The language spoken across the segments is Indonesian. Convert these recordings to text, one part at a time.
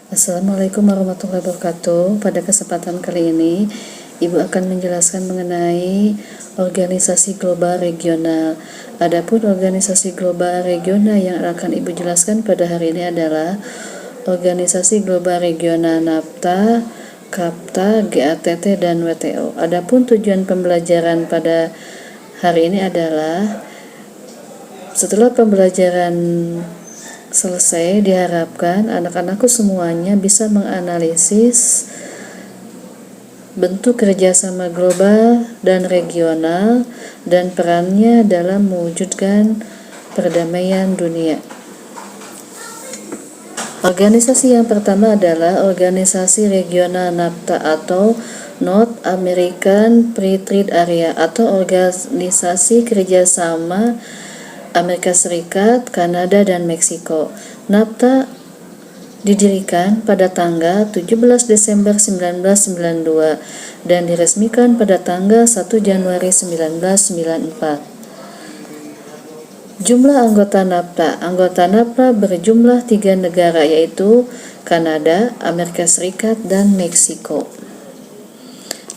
Assalamualaikum warahmatullahi wabarakatuh. Pada kesempatan kali ini, Ibu akan menjelaskan mengenai organisasi global regional. Adapun organisasi global regional yang akan Ibu jelaskan pada hari ini adalah organisasi global regional NAFTA, CAPTA, GATT, dan WTO. Adapun tujuan pembelajaran pada hari ini adalah setelah pembelajaran selesai, diharapkan anak-anakku semuanya bisa menganalisis bentuk kerjasama global dan regional dan perannya dalam mewujudkan perdamaian dunia. Organisasi yang pertama adalah Organisasi Regional NAFTA atau North American Free Trade Area atau Organisasi Kerjasama Amerika Serikat, Kanada, dan Meksiko. NAFTA didirikan pada tanggal 17 Desember 1992 dan diresmikan pada tanggal 1 Januari 1994. Jumlah anggota NAFTA berjumlah 3 negara, yaitu Kanada, Amerika Serikat, dan Meksiko.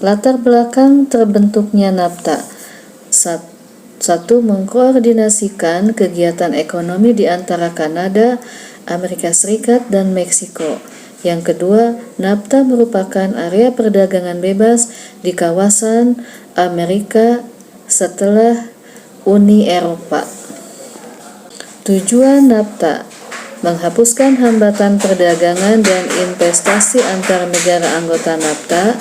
Latar belakang terbentuknya NAFTA. 1. Mengkoordinasikan kegiatan ekonomi di antara Kanada, Amerika Serikat, dan Meksiko. Yang kedua, NAFTA merupakan area perdagangan bebas di kawasan Amerika setelah Uni Eropa. Tujuan NAFTA: menghapuskan hambatan perdagangan dan investasi antar negara anggota NAFTA,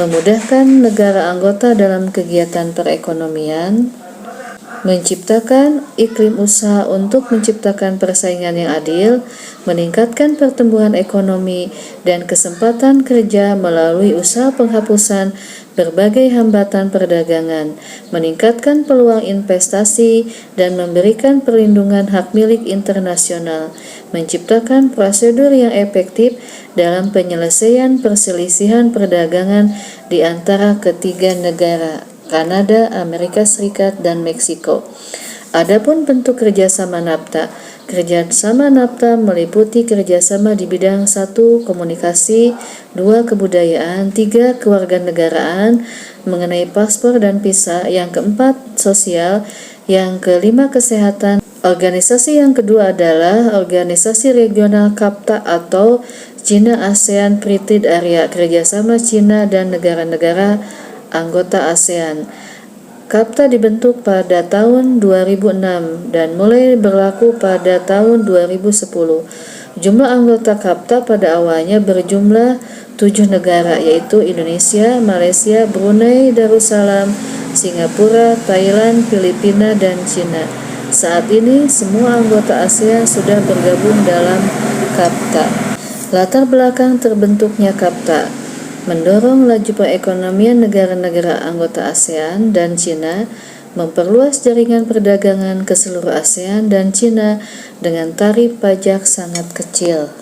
memudahkan negara anggota dalam kegiatan perekonomian, menciptakan iklim usaha untuk menciptakan persaingan yang adil, meningkatkan pertumbuhan ekonomi dan kesempatan kerja melalui usaha penghapusan berbagai hambatan perdagangan, meningkatkan peluang investasi dan memberikan perlindungan hak milik internasional, menciptakan prosedur yang efektif dalam penyelesaian perselisihan perdagangan di antara ketiga negara, Kanada, Amerika Serikat, dan Meksiko. Adapun bentuk kerjasama NAFTA. Kerjasama NAFTA meliputi kerjasama di bidang 1. Komunikasi, 2. Kebudayaan, 3. Kewarganegaraan mengenai paspor dan visa, yang keempat sosial, yang kelima kesehatan. Organisasi yang kedua adalah Organisasi Regional CAPTA atau China ASEAN Free Trade Area, kerjasama China dan negara-negara anggota ASEAN. CAPTA dibentuk pada tahun 2006 dan mulai berlaku pada tahun 2010. Jumlah anggota CAPTA pada awalnya berjumlah 7 negara, yaitu Indonesia, Malaysia, Brunei Darussalam, Singapura, Thailand, Filipina, dan Cina. Saat ini semua anggota ASEAN sudah bergabung dalam CAPTA. Latar belakang terbentuknya CAPTA: mendorong laju perekonomian negara-negara anggota ASEAN dan Cina, memperluas jaringan perdagangan ke seluruh ASEAN dan Cina dengan tarif pajak sangat kecil.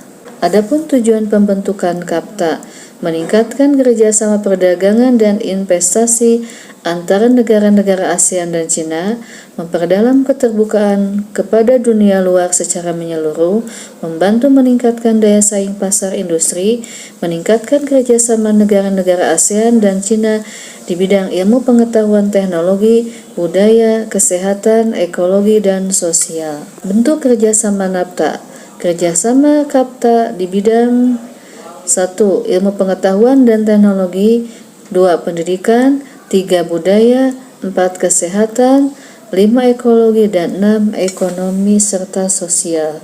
Adapun tujuan pembentukan CAPTA: meningkatkan kerjasama perdagangan dan investasi antara negara-negara ASEAN dan Cina, memperdalam keterbukaan kepada dunia luar secara menyeluruh, membantu meningkatkan daya saing pasar industri, meningkatkan kerjasama negara-negara ASEAN dan Cina di bidang ilmu pengetahuan teknologi, budaya, kesehatan, ekologi, dan sosial. Bentuk kerjasama NAFTA. Kerjasama CAPTA di bidang 1. Ilmu pengetahuan dan teknologi, 2. Pendidikan, 3. Budaya, 4. Kesehatan, 5. Ekologi, dan 6. Ekonomi serta sosial.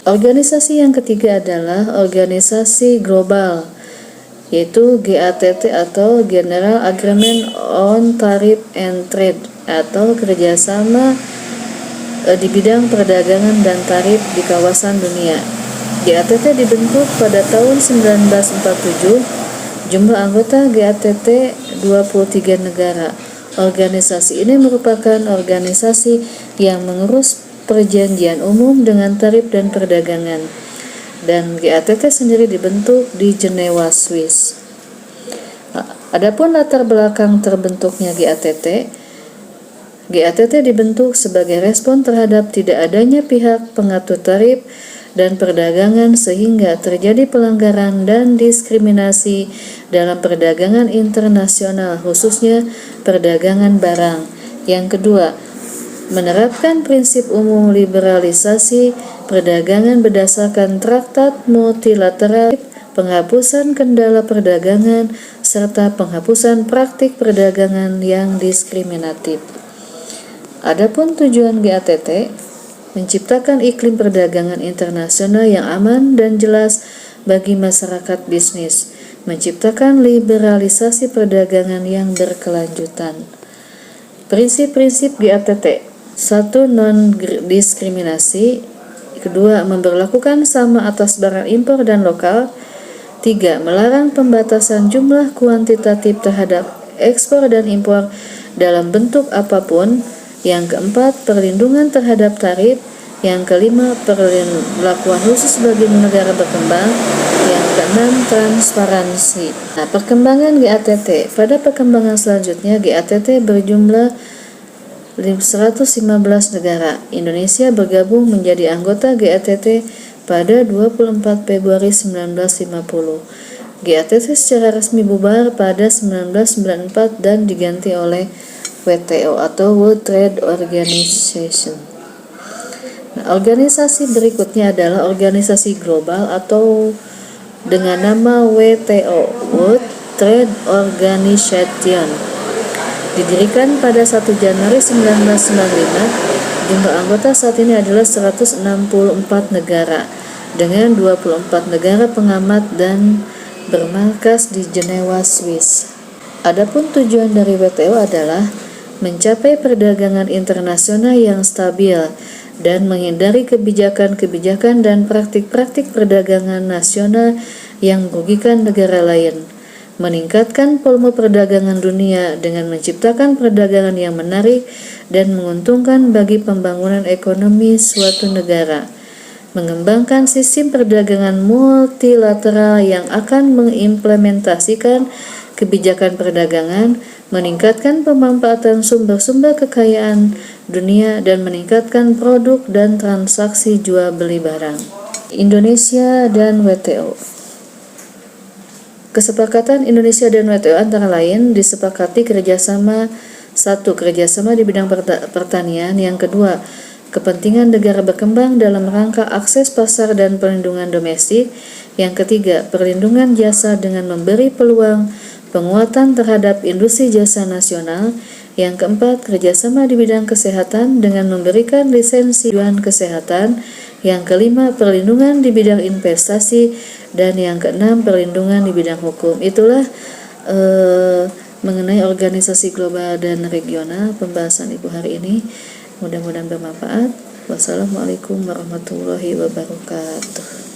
Organisasi yang ketiga adalah Organisasi Global, yaitu GATT atau General Agreement on Tariff and Trade atau kerjasama di bidang perdagangan dan tarif di kawasan dunia. GATT dibentuk pada tahun 1947. Jumlah anggota GATT 23 negara. Organisasi ini merupakan organisasi yang mengurus perjanjian umum dengan tarif dan perdagangan. Dan GATT sendiri dibentuk di Jenewa, Swiss. Adapun latar belakang terbentuknya GATT dibentuk sebagai respon terhadap tidak adanya pihak pengatur tarif dan perdagangan sehingga terjadi pelanggaran dan diskriminasi dalam perdagangan internasional, khususnya perdagangan barang. Yang kedua, menerapkan prinsip umum liberalisasi perdagangan berdasarkan traktat multilateral, penghapusan kendala perdagangan, serta penghapusan praktik perdagangan yang diskriminatif. Adapun tujuan GATT, menciptakan iklim perdagangan internasional yang aman dan jelas bagi masyarakat bisnis, menciptakan liberalisasi perdagangan yang berkelanjutan. Prinsip-prinsip GATT: 1. Non-diskriminasi. 2. Memberlakukan sama atas barang impor dan lokal. 3. Melarang pembatasan jumlah kuantitatif terhadap ekspor dan impor dalam bentuk apapun. Yang keempat, perlindungan terhadap tarif. Yang kelima, perlakuan khusus bagi negara berkembang. Yang keenam, transparansi. Nah, perkembangan GATT. Pada perkembangan selanjutnya, GATT berjumlah 115 negara. Indonesia bergabung menjadi anggota GATT pada 24 Februari 1950. GATT secara resmi bubar pada 1994 dan diganti oleh WTO atau World Trade Organization. Nah, organisasi berikutnya adalah organisasi global atau dengan nama WTO, World Trade Organization. Didirikan pada 1 Januari 1995, jumlah anggota saat ini adalah 164 negara dengan 24 negara pengamat dan bermarkas di Jenewa, Swiss. Adapun tujuan dari WTO adalah mencapai perdagangan internasional yang stabil dan menghindari kebijakan-kebijakan dan praktik-praktik perdagangan nasional yang merugikan negara lain, meningkatkan volume perdagangan dunia dengan menciptakan perdagangan yang menarik dan menguntungkan bagi pembangunan ekonomi suatu negara, mengembangkan sistem perdagangan multilateral yang akan mengimplementasikan kebijakan perdagangan, meningkatkan pemanfaatan sumber-sumber kekayaan dunia, dan meningkatkan produk dan transaksi jual beli barang. Indonesia dan WTO. Kesepakatan Indonesia dan WTO antara lain disepakati kerjasama: 1. Kerjasama di bidang pertanian. Yang kedua, kepentingan negara berkembang dalam rangka akses pasar dan perlindungan domestik. Yang ketiga, perlindungan jasa dengan memberi peluang penguatan terhadap industri jasa nasional. Yang keempat, kerjasama di bidang kesehatan dengan memberikan lisensi tujuan kesehatan. Yang kelima, perlindungan di bidang investasi. Dan yang keenam, perlindungan di bidang hukum. Itulah mengenai organisasi global dan regional pembahasan Ibu hari ini. Mudah-mudahan bermanfaat. Wassalamualaikum warahmatullahi wabarakatuh.